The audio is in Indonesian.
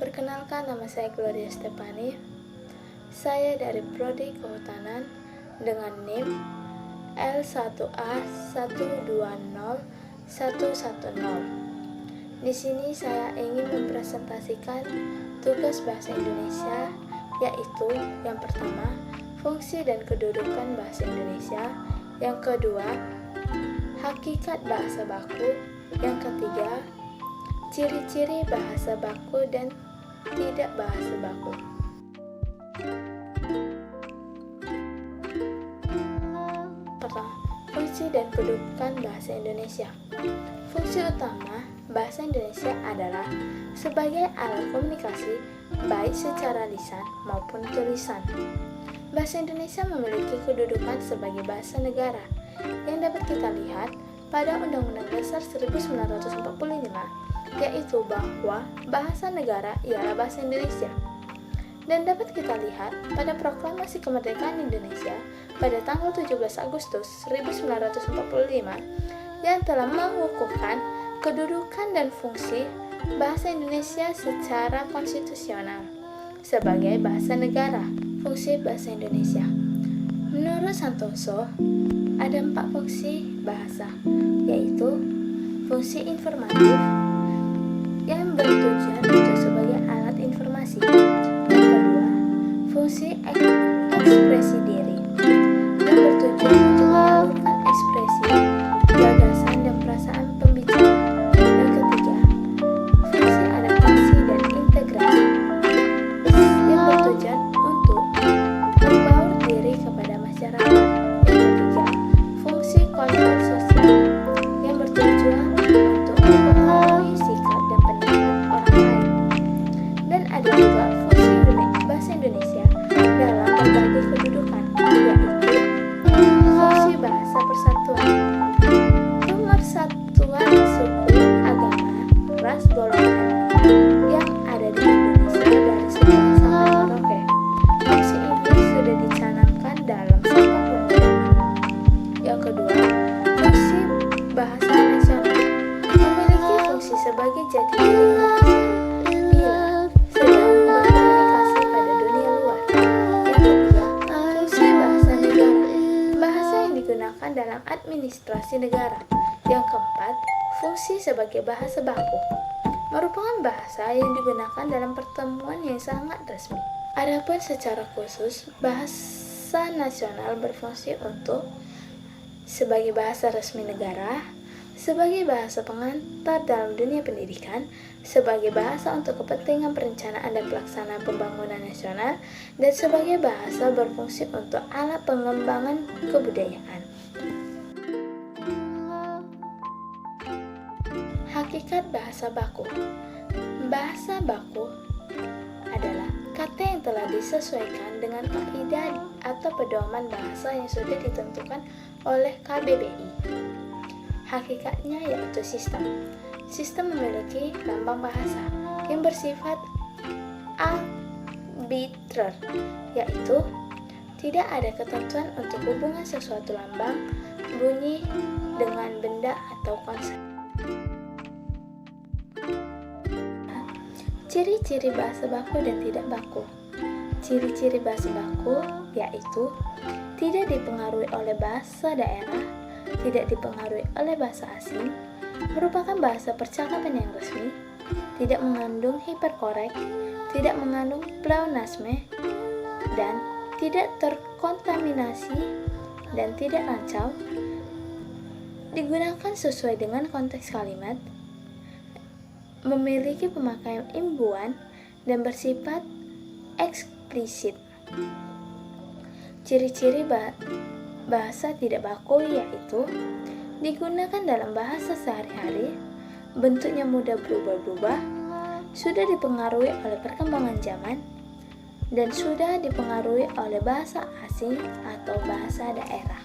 Perkenalkan, nama saya Gloria Stefani. Saya dari Prodi Kehutanan dengan NIM L1A120110. Di sini saya ingin mempresentasikan tugas bahasa Indonesia, yaitu yang pertama, fungsi dan kedudukan bahasa Indonesia, yang kedua, hakikat bahasa baku, yang ketiga, ciri-ciri bahasa baku dan tidak bahasa baku. Pertama, fungsi dan kedudukan bahasa Indonesia. Fungsi utama bahasa Indonesia adalah sebagai alat komunikasi baik secara lisan maupun tulisan. Bahasa Indonesia memiliki kedudukan sebagai bahasa negara yang dapat kita lihat pada Undang-Undang Dasar 1945, yaitu bahwa bahasa negara ialah bahasa Indonesia. Dan dapat kita lihat pada Proklamasi Kemerdekaan Indonesia pada tanggal 17 Agustus 1945 yang telah mengukuhkan kedudukan dan fungsi bahasa Indonesia secara konstitusional sebagai bahasa negara. Fungsi bahasa Indonesia. Menurut Santoso, ada 4 fungsi bahasa, yaitu fungsi informatif yang bertujuan untuk sebagai alat informasi. Yang kedua, fungsi ekspresi diri yang bertujuan untuk menyalurkan ekspresi, gagasan, dan perasaan pembicara. Yang ketiga, fungsi adaptasi dan integrasi yang bertujuan untuk membaur diri kepada masyarakat. Yang ketiga, fungsi kontrol sosial yang bertujuan untuk mempengaruhi sikap dan pendapat orang lain. Dan ada juga fungsi bahasa Indonesia dalam berbagai kedudukan, yaitu fungsi bahasa persatuan, pemersatuan suku, agama, ras, golongan yang ada di Indonesia dari Sabang sampai Merauke. Fungsi ini sudah dicanangkan dalam Sumpah Pemuda. Yang kedua, fungsi bahasa nasional memiliki fungsi sebagai jati diri Indonesia bila sedang berkomunikasi pada dunia luar. Yang ketiga, fungsi bahasa negara, bahasa yang digunakan dalam administrasi negara. Yang keempat, fungsi sebagai bahasa baku, merupakan bahasa yang digunakan dalam pertemuan yang sangat resmi. Adapun secara khusus, bahasa nasional berfungsi untuk sebagai bahasa resmi negara, sebagai bahasa pengantar dalam dunia pendidikan, sebagai bahasa untuk kepentingan perencanaan dan pelaksanaan pembangunan nasional, dan sebagai bahasa berfungsi untuk alat pengembangan kebudayaan. Hakikat bahasa baku. Bahasa baku adalah kata yang telah disesuaikan dengan kaidah atau pedoman bahasa yang sudah ditentukan oleh KBBI. Hakikatnya yaitu sistem. Sistem memiliki lambang bahasa yang bersifat arbitrer, yaitu tidak ada ketentuan untuk hubungan sesuatu lambang, bunyi dengan benda atau konsep. Ciri-ciri bahasa baku dan tidak baku. Ciri-ciri bahasa baku yaitu tidak dipengaruhi oleh bahasa daerah, tidak dipengaruhi oleh bahasa asing, merupakan bahasa percakapan yang resmi, tidak mengandung hiperkorek, tidak mengandung pleonasme, dan tidak terkontaminasi dan tidak lancau, digunakan sesuai dengan konteks kalimat, memiliki pemakaian imbuhan, dan bersifat eksplisit. Ciri-ciri bahasa tidak baku yaitu digunakan dalam bahasa sehari-hari, bentuknya mudah berubah-ubah, sudah dipengaruhi oleh perkembangan zaman, dan sudah dipengaruhi oleh bahasa asing atau bahasa daerah.